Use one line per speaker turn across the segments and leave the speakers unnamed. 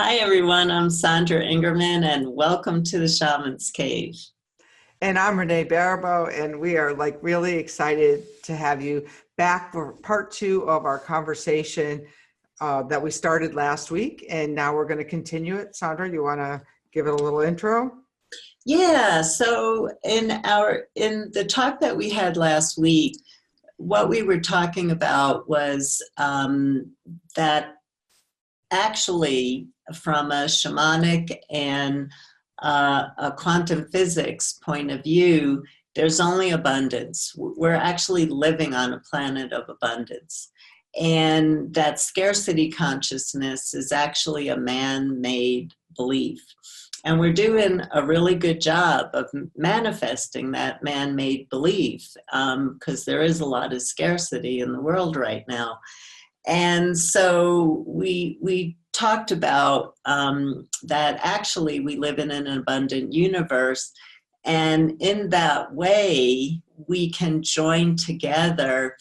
Hi, everyone. I'm Sandra Ingerman, and welcome to the Shaman's Cave.
And I'm Renee Baribeau, and we are really excited to have you back for part two of our conversation that we started last week. And now we're going to continue it. Sandra, you want to give it a little intro?
Yeah, so in the talk that we had last week, what we were talking about was that actually from a shamanic and a quantum physics point of view, there's only abundance. We're actually living on a planet of abundance. And that scarcity consciousness is actually a man-made belief. And we're doing a really good job of manifesting that man-made belief because there is a lot of scarcity in the world right now. And so we talked about that actually we live in an abundant universe, and in that way we can join together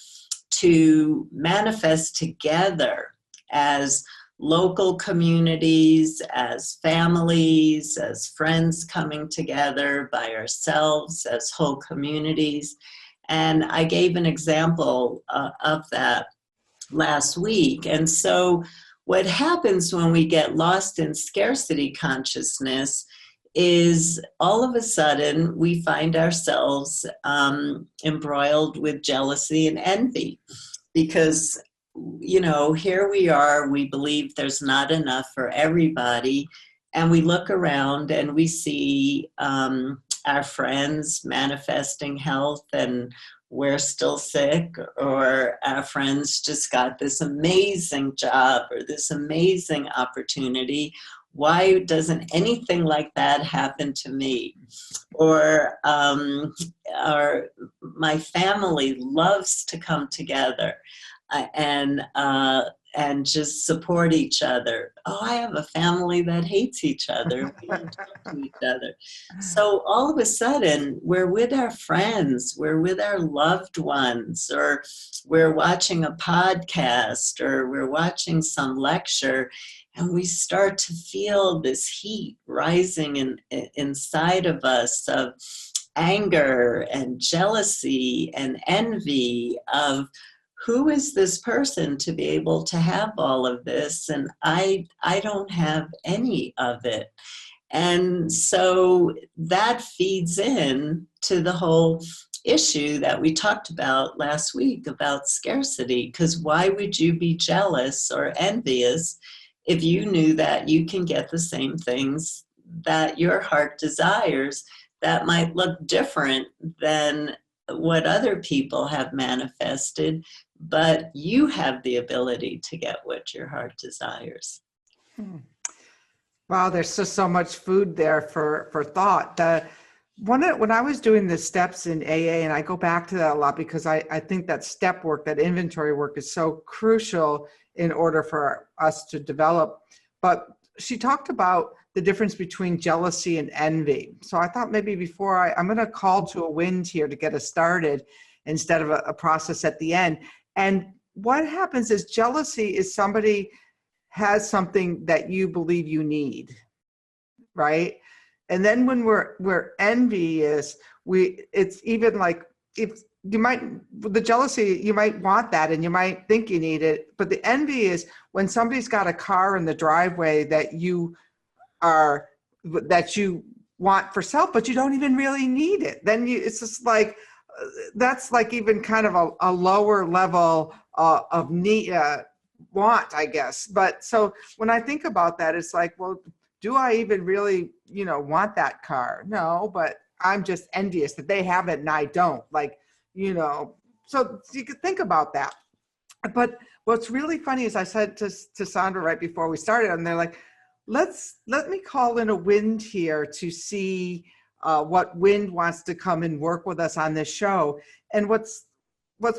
to manifest together as local communities, as families, as friends coming together, by ourselves, as whole communities. And I gave an example of that last week. And so what happens when we get lost in scarcity consciousness is all of a sudden we find ourselves embroiled with jealousy and envy because, you know, here we are, we believe there's not enough for everybody, and we look around and we see our friends manifesting health and we're still sick, or our friends just got this amazing job or this amazing opportunity. Why doesn't anything like that happen to me? Or my family loves to come together and just support each other. Oh, I have a family that hates each other. We don't talk to each other. So all of a sudden, we're with our friends, we're with our loved ones, or we're watching a podcast, or we're watching some lecture, and we start to feel this heat rising inside of us of anger and jealousy and envy of, who is this person to be able to have all of this? And I don't have any of it. And so that feeds in to the whole issue that we talked about last week about scarcity. Because why would you be jealous or envious if you knew that you can get the same things that your heart desires that might look different than what other people have manifested, but you have the ability to get what your heart desires.
Wow, there's just so much food there for thought. When I was doing the steps in AA, and I go back to that a lot because I think that step work, that inventory work is so crucial in order for us to develop. But she talked about the difference between jealousy and envy. So I thought maybe before I'm going to call to a wind here to get us started instead of a process at the end. And what happens is jealousy is somebody has something that you believe you need, right? And then when we're envious, it's even like, if you might, the jealousy, you might want that and you might think you need it, but the envy is when somebody's got a car in the driveway that you want for self, but you don't even really need it. Then it's just like, that's like even kind of a lower level of need, want, I guess. But so when I think about that, it's like, well, do I even really, want that car? No, but I'm just envious that they have it and I don't. So you could think about that. But what's really funny is I said to Sandra right before we started, and they're like, let me call in a wind here to see what wind wants to come and work with us on this show. And what's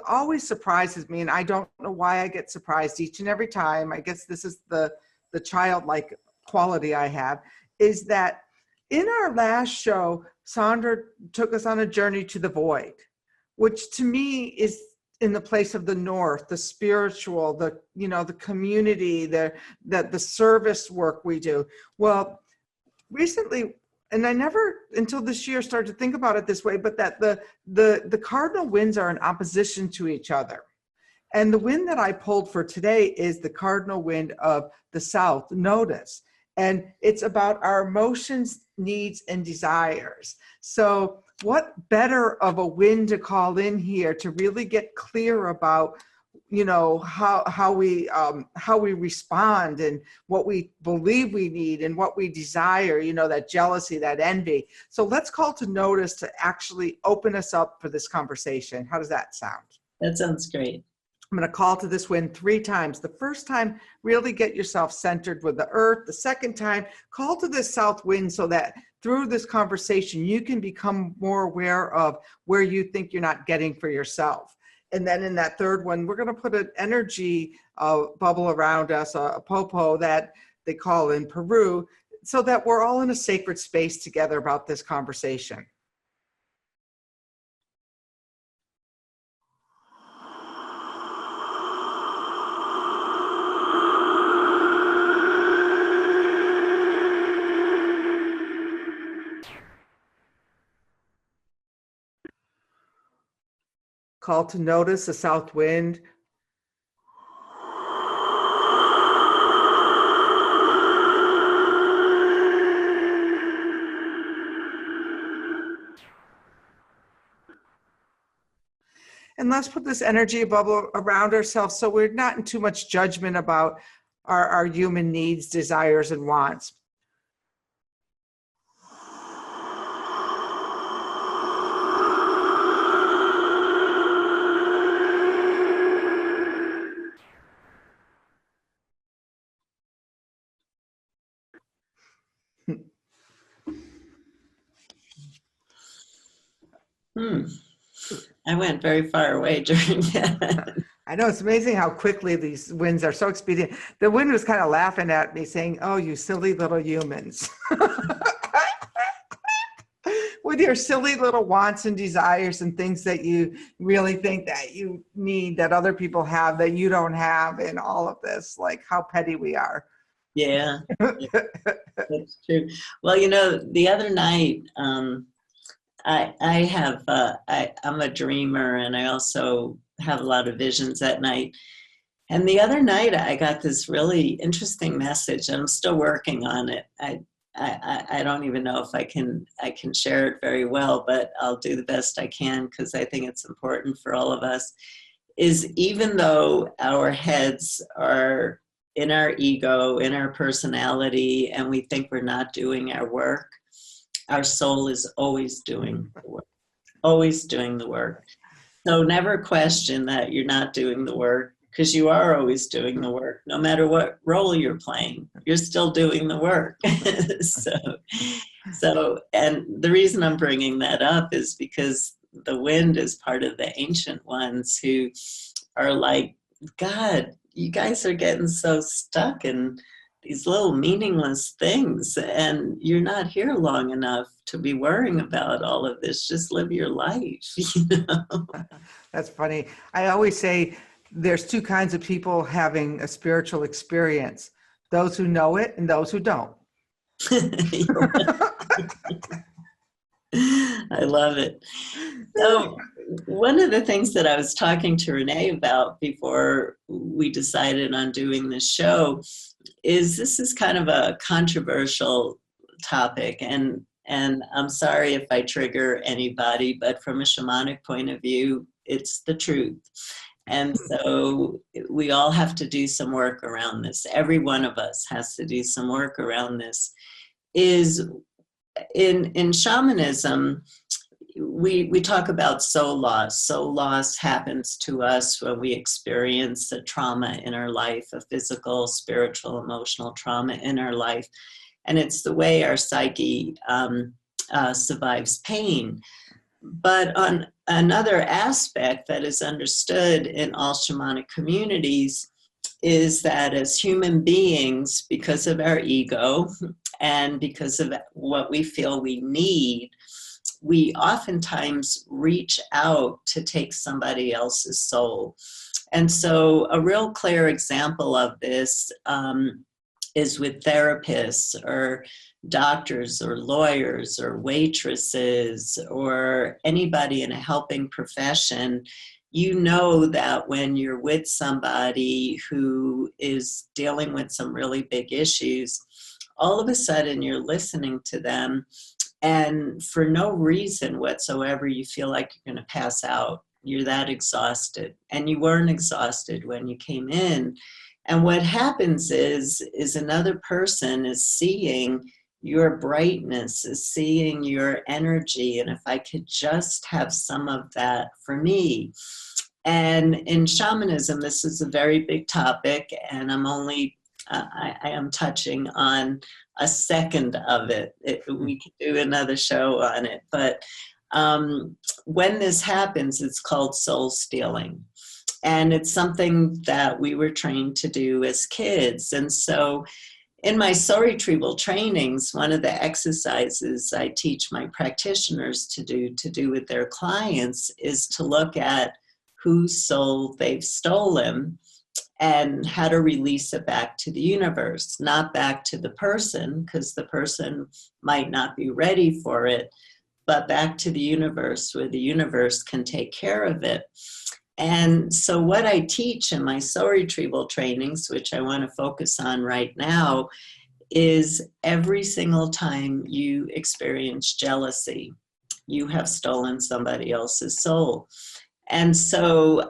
always surprises me, and I don't know why I get surprised each and every time, I guess this is the childlike quality I have, is that in our last show, Sandra took us on a journey to the void, which to me in the place of the north, the spiritual, the community, the service work we do. Well, recently, and I never until this year started to think about it this way, but that the cardinal winds are in opposition to each other. And the wind that I pulled for today is the cardinal wind of the south, notice. And it's about our emotions, needs, and desires. So what better of a wind to call in here to really get clear about, how we respond and what we believe we need and what we desire, that jealousy, that envy. So let's call to notice to actually open us up for this conversation. How does that sound?
That sounds great.
I'm going to call to this wind 3 times. The first time, really get yourself centered with the earth. The second time, call to this south wind so that through this conversation, you can become more aware of where you think you're not getting for yourself. And then in that third one, we're going to put an energy bubble around us, a popo that they call in Peru, so that we're all in a sacred space together about this conversation. Call to notice the south wind. And let's put this energy bubble around ourselves so we're not in too much judgment about our human needs, desires, and wants.
I went very far away during that.
I know, it's amazing how quickly these winds are so expedient. The wind was kind of laughing at me saying, "Oh, you silly little humans." With your silly little wants and desires and things that you really think that you need that other people have that you don't have, and all of this, like how petty we are.
Yeah, that's true. Well, the other night, I'm a dreamer, and I also have a lot of visions at night. And the other night I got this really interesting message, and I'm still working on it. I don't even know if I can share it very well, but I'll do the best I can because I think it's important for all of us, is even though our heads are in our ego, in our personality, and we think we're not doing our work, our soul is always doing the work, always doing the work. So never question that you're not doing the work, because you are always doing the work. No matter what role you're playing, you're still doing the work. So, and the reason I'm bringing that up is because the wind is part of the ancient ones who are like, God, you guys are getting so stuck in these little meaningless things, and you're not here long enough to be worrying about all of this. Just live your life.
That's funny. I always say there's 2 kinds of people having a spiritual experience: those who know it and those who don't.
I love it. So one of the things that I was talking to Renee about before we decided on doing this show is this is kind of a controversial topic, and I'm sorry if I trigger anybody, but from a shamanic point of view, it's the truth. And so we all have to do some work around this. Every one of us has to do some work around this. Is in shamanism, we talk about soul loss. Soul loss happens to us when we experience a trauma in our life, a physical, spiritual, emotional trauma in our life. And it's the way our psyche survives pain. But on another aspect that is understood in all shamanic communities is that as human beings, because of our ego and because of what we feel we need, we oftentimes reach out to take somebody else's soul. And so a real clear example of this is with therapists or doctors or lawyers or waitresses or anybody in a helping profession. You know that when you're with somebody who is dealing with some really big issues, all of a sudden you're listening to them, and for no reason whatsoever, you feel like you're going to pass out. You're that exhausted, and you weren't exhausted when you came in. And what happens is another person is seeing your brightness, is seeing your energy, and if I could just have some of that for me. And in shamanism, this is a very big topic, and I'm only, I am touching on a second of it. We could do another show on it, but when this happens, it's called soul stealing. And it's something that we were trained to do as kids. And so in my soul retrieval trainings, one of the exercises I teach my practitioners to do with their clients is to look at whose soul they've stolen and how to release it back to the universe, not back to the person, because the person might not be ready for it, but back to the universe where the universe can take care of it. And so what I teach in my soul retrieval trainings, which I want to focus on right now, is every single time you experience jealousy, you have stolen somebody else's soul. And so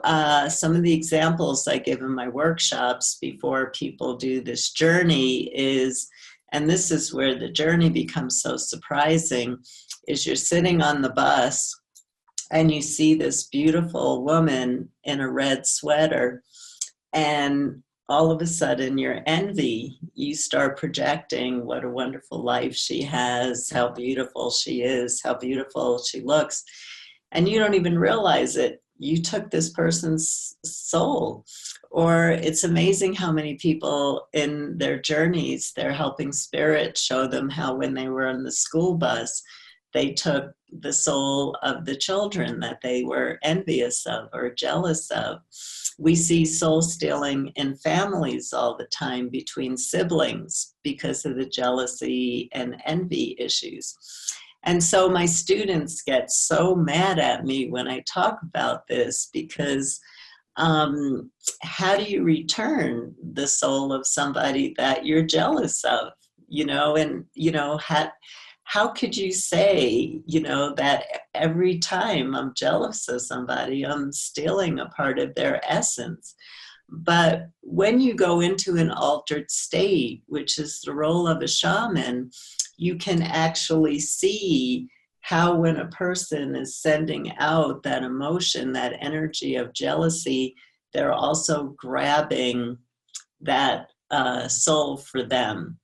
some of the examples I give in my workshops before people do this journey is, and this is where the journey becomes so surprising, is you're sitting on the bus and you see this beautiful woman in a red sweater, and all of a sudden your envy, you start projecting what a wonderful life she has, how beautiful she is, how beautiful she looks, and you don't even realize it. You took this person's soul. Or it's amazing how many people in their journeys, their helping spirit show them how when they were on the school bus, they took the soul of the children that they were envious of or jealous of. We see soul stealing in families all the time between siblings because of the jealousy and envy issues. And so my students get so mad at me when I talk about this because how do you return the soul of somebody that you're jealous of, and, how could you say, that every time I'm jealous of somebody, I'm stealing a part of their essence? But when you go into an altered state, which is the role of a shaman, you can actually see how when a person is sending out that emotion, that energy of jealousy, they're also grabbing that soul for them.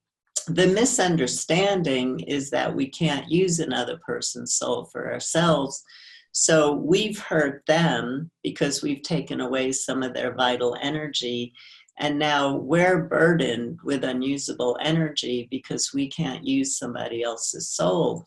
The misunderstanding is that we can't use another person's soul for ourselves. So we've hurt them because we've taken away some of their vital energy. And now we're burdened with unusable energy because we can't use somebody else's soul.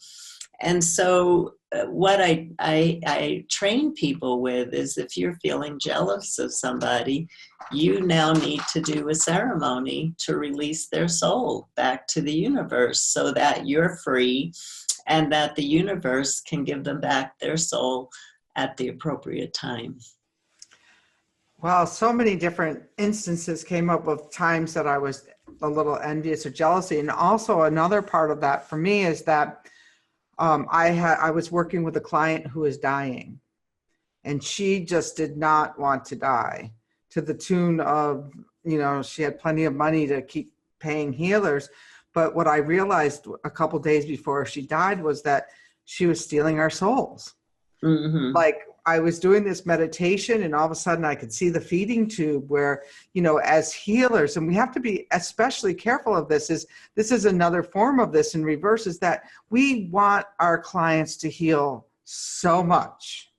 And so what I train people with is if you're feeling jealous of somebody, you now need to do a ceremony to release their soul back to the universe so that you're free and that the universe can give them back their soul at the appropriate time.
Well, so many different instances came up with times that I was a little envious or jealousy. And also another part of that for me is that I was working with a client who was dying, and she just did not want to die, to the tune of, she had plenty of money to keep paying healers. But what I realized a couple days before she died was that she was stealing our souls. Mm-hmm. Like I was doing this meditation and all of a sudden I could see the feeding tube where, as healers, and we have to be especially careful of this is another form of this in reverse, is that we want our clients to heal so much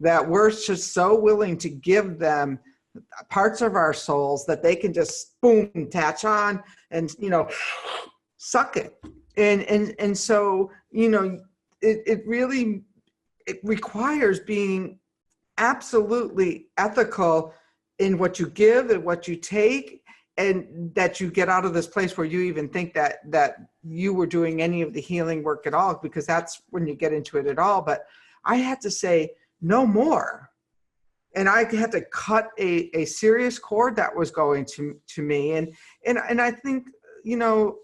that we're just so willing to give them parts of our souls that they can just boom, attach on and, suck it. And so, it really, it requires being absolutely ethical in what you give and what you take, and that you get out of this place where you even think that you were doing any of the healing work at all, because that's when you get into it at all. But I had to say no more. And I had to cut a serious cord that was going to me. And I think, you know,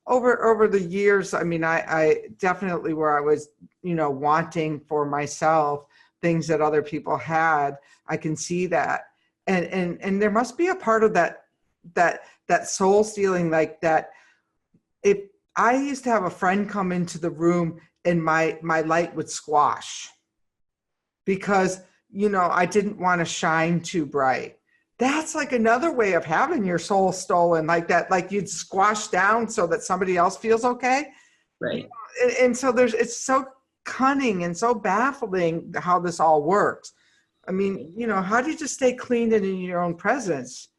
over the years, I mean, I definitely, where I was, you know, wanting for myself things that other people had, I can see that. And there must be a part of that soul stealing, like that. If I used to have a friend come into the room and my light would squash because, you know, I didn't want to shine too bright. That's like another way of having your soul stolen, like that, like you'd squash down so that somebody else feels okay.
Right.
And so it's so cunning and so baffling how this all works. I mean, you know, how do you just stay clean and in your own presence?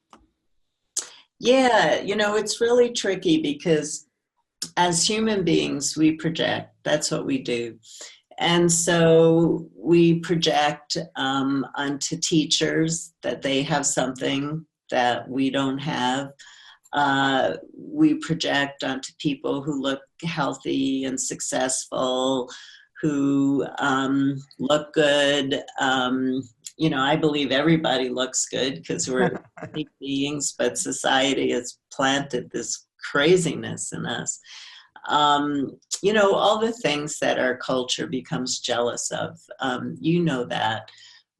Yeah, you know, it's really tricky because as human beings, we project. That's what we do. And so we project onto teachers that they have something that we don't have. We project onto people who look healthy and successful, who look good. You know, I believe everybody looks good because we're unique beings, but society has planted this craziness in us. You know, all the things that our culture becomes jealous of, you know that.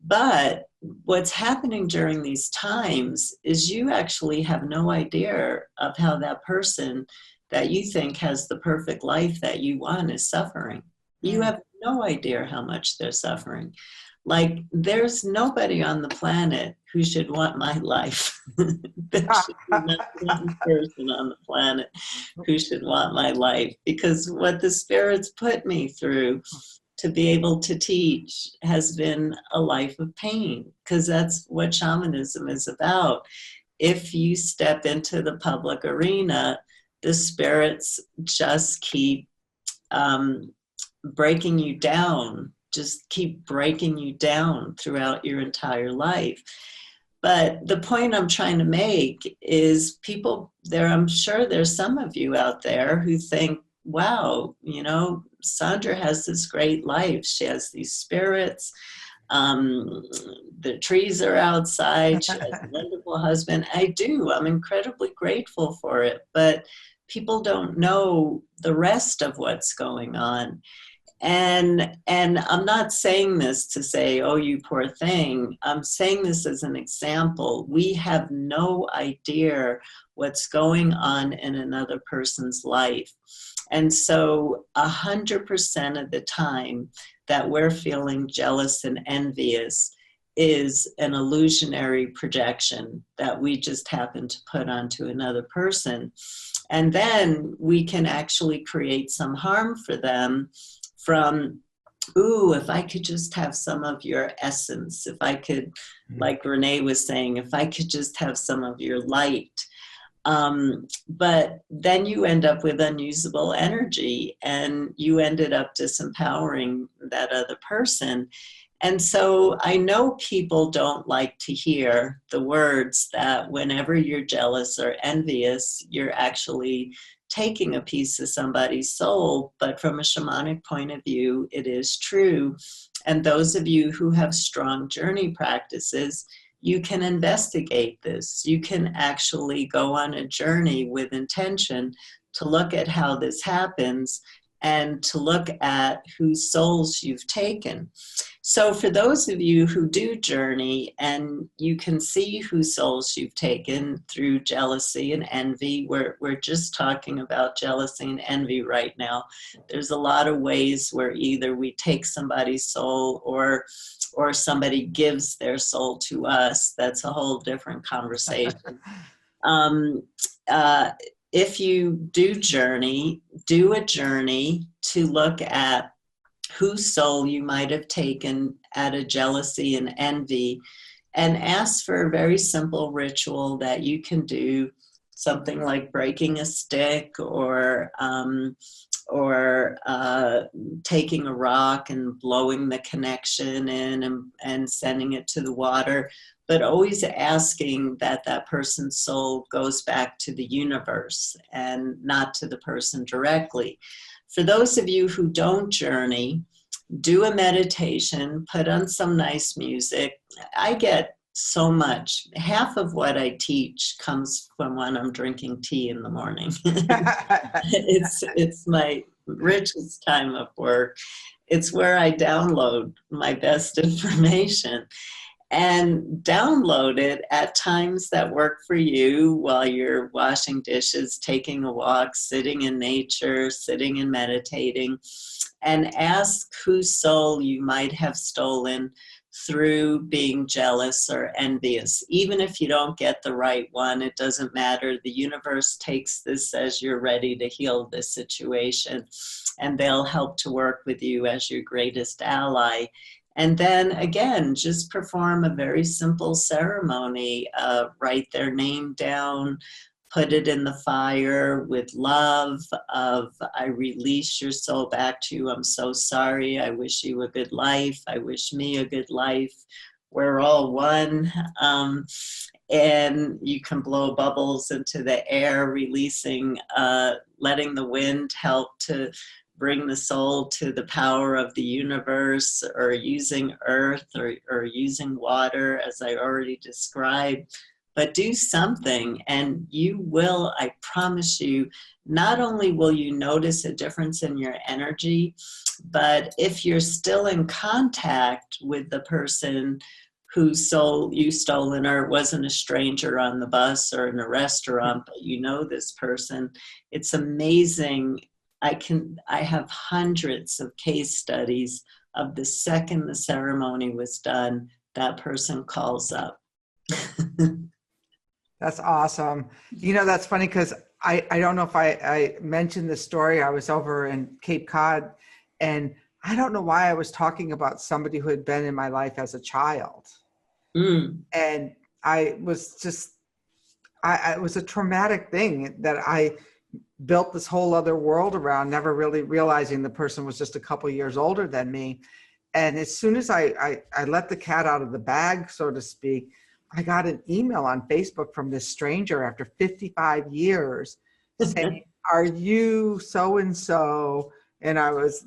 But what's happening during these times is you actually have no idea of how that person that you think has the perfect life that you want is suffering. You have no idea how much they're suffering. Like, there's nobody on the planet who should want my life. There should be not one person on the planet who should want my life, because what the spirits put me through to be able to teach has been a life of pain, because that's what shamanism is about. If you step into the public arena, the spirits just keep breaking you down, just keep breaking you down throughout your entire life. But the point I'm trying to make is people there, I'm sure there's some of you out there who think, wow, you know, Sandra has this great life. She has these spirits. The trees are outside. She has a wonderful husband. I do. I'm incredibly grateful for it. But people don't know the rest of what's going on. And I'm not saying this to say, oh, you poor thing. I'm saying this as an example. We have no idea what's going on in another person's life. And so 100% of the time that we're feeling jealous and envious is an illusionary projection that we just happen to put onto another person. And then we can actually create some harm for them from, ooh, if I could just have some of your essence, if I could, like Renee was saying, if I could just have some of your light. But then you end up with unusable energy and you ended up disempowering that other person. And so I know people don't like to hear the words that whenever you're jealous or envious, you're actually taking a piece of somebody's soul. But from a shamanic point of view, it is true. And those of you who have strong journey practices, you can investigate this. You can actually go on a journey with intention to look at how this happens and to look at whose souls you've taken. So for those of you who do journey and you can see whose souls you've taken through jealousy and envy, we're just talking about jealousy and envy right now. There's a lot of ways where either we take somebody's soul or somebody gives their soul to us. That's a whole different conversation. If you do a journey to look at whose soul you might have taken out of jealousy and envy, and ask for a very simple ritual that you can do, something like breaking a stick or or taking a rock and blowing the connection in and sending it to the water, but always asking that that person's soul goes back to the universe and not to the person directly. For those of you who don't journey, do a meditation, put on some nice music. I get so much. Half of what I teach comes from when I'm drinking tea in the morning. It's my richest time of work. It's where I download my best information, and download it at times that work for you while you're washing dishes, taking a walk, sitting in nature, sitting and meditating, and ask whose soul you might have stolen through being jealous or envious. Even if you don't get the right one, it doesn't matter. The universe takes this as you're ready to heal this situation, and they'll help to work with you as your greatest ally. And then again, just perform a very simple ceremony. Write their name down, put it in the fire with love of, I release your soul back to you. I'm so sorry. I wish you a good life. I wish me a good life. We're all one. And you can blow bubbles into the air, releasing, letting the wind help to bring the soul to the power of the universe, or using earth or using water, as I already described. But do something, and you will, I promise you, not only will you notice a difference in your energy, but if you're still in contact with the person whose soul you stolen, or wasn't a stranger on the bus or in a restaurant, but you know this person, it's amazing. I have hundreds of case studies of the second the ceremony was done, that person calls up.
That's awesome. You know, that's funny because I don't know if I mentioned this story. I was over in Cape Cod, and I don't know why I was talking about somebody who had been in my life as a child. And I was just, it was a traumatic thing that I built this whole other world around, never really realizing the person was just a couple years older than me. And as soon as I let the cat out of the bag, so to speak, I got an email on Facebook from this stranger after 55 years saying, "Are you so-and-so?" And I was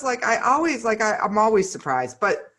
like, I'm always surprised, but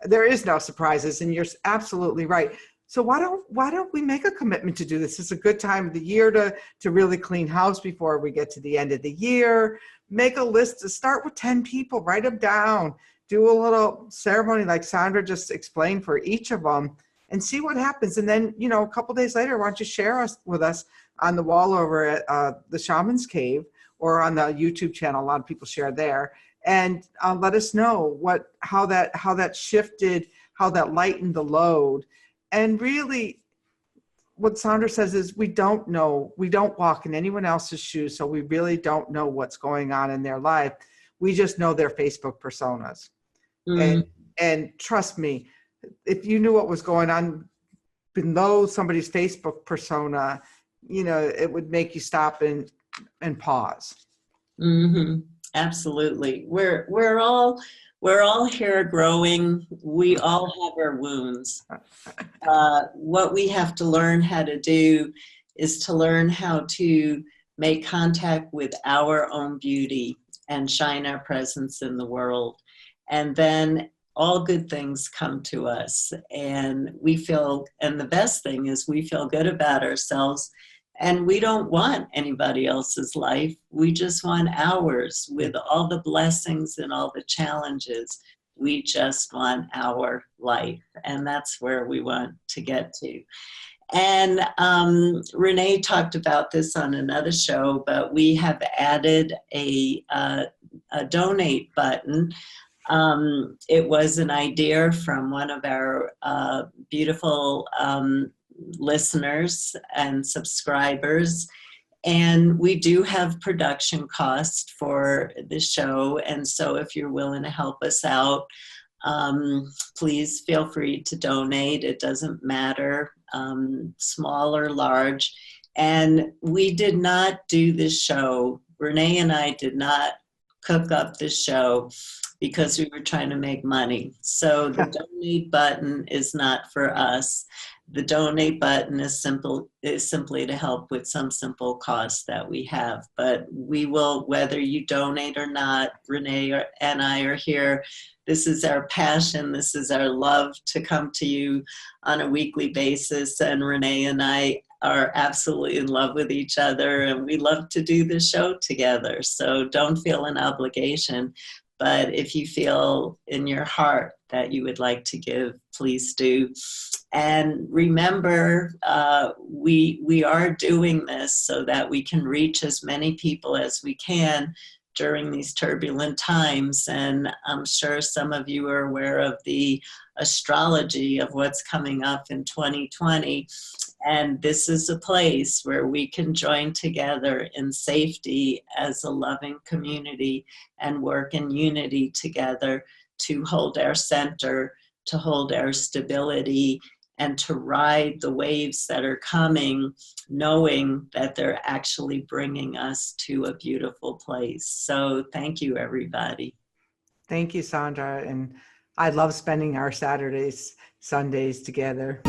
there is no surprises. And you're absolutely right. So why don't we make a commitment to do this? It's a good time of the year to really clean house before we get to the end of the year. Make a list to start with 10 people, write them down, do a little ceremony like Sandra just explained for each of them, and see what happens. And then, you know, a couple days later, why don't you share with us on the wall over at the Shamans Cave, or on the YouTube channel. A lot of people share there, and let us know how that shifted, how that lightened the load. And really, what Sandra says is we don't know. We don't walk in anyone else's shoes, so we really don't know what's going on in their life. We just know their Facebook personas. And trust me, if you knew what was going on below somebody's Facebook persona, you know, it would make you stop and pause.
Absolutely. We're all here growing. We all have our wounds. What we have to learn how to do is to learn how to make contact with our own beauty and shine our presence in the world. And then all good things come to us, and the best thing is we feel good about ourselves, and we don't want anybody else's life. We just want ours, with all the blessings and all the challenges. We just want our life, and that's where we want to get to. And Renee talked about this on another show, but we have added a donate button. It was an idea from one of our beautiful listeners and subscribers, and we do have production costs for the show, and so if you're willing to help us out, please feel free to donate. It doesn't matter, small or large. And we did not do this show Renee and I did not cook up this show because we were trying to make money. So the donate button is not for us. The donate button is simply to help with some simple costs that we have. But we will, whether you donate or not, Renee and I are here. This is our passion. This is our love to come to you on a weekly basis. And Renee and I are absolutely in love with each other, and we love to do the show together. So don't feel an obligation. But if you feel in your heart that you would like to give, please do. And remember, we are doing this so that we can reach as many people as we can during these turbulent times. And I'm sure some of you are aware of the astrology of what's coming up in 2020. And this is a place where we can join together in safety as a loving community and work in unity together to hold our center, to hold our stability, and to ride the waves that are coming, knowing that they're actually bringing us to a beautiful place. So thank you, everybody.
Thank you, Sandra. And I love spending our Saturdays, Sundays together.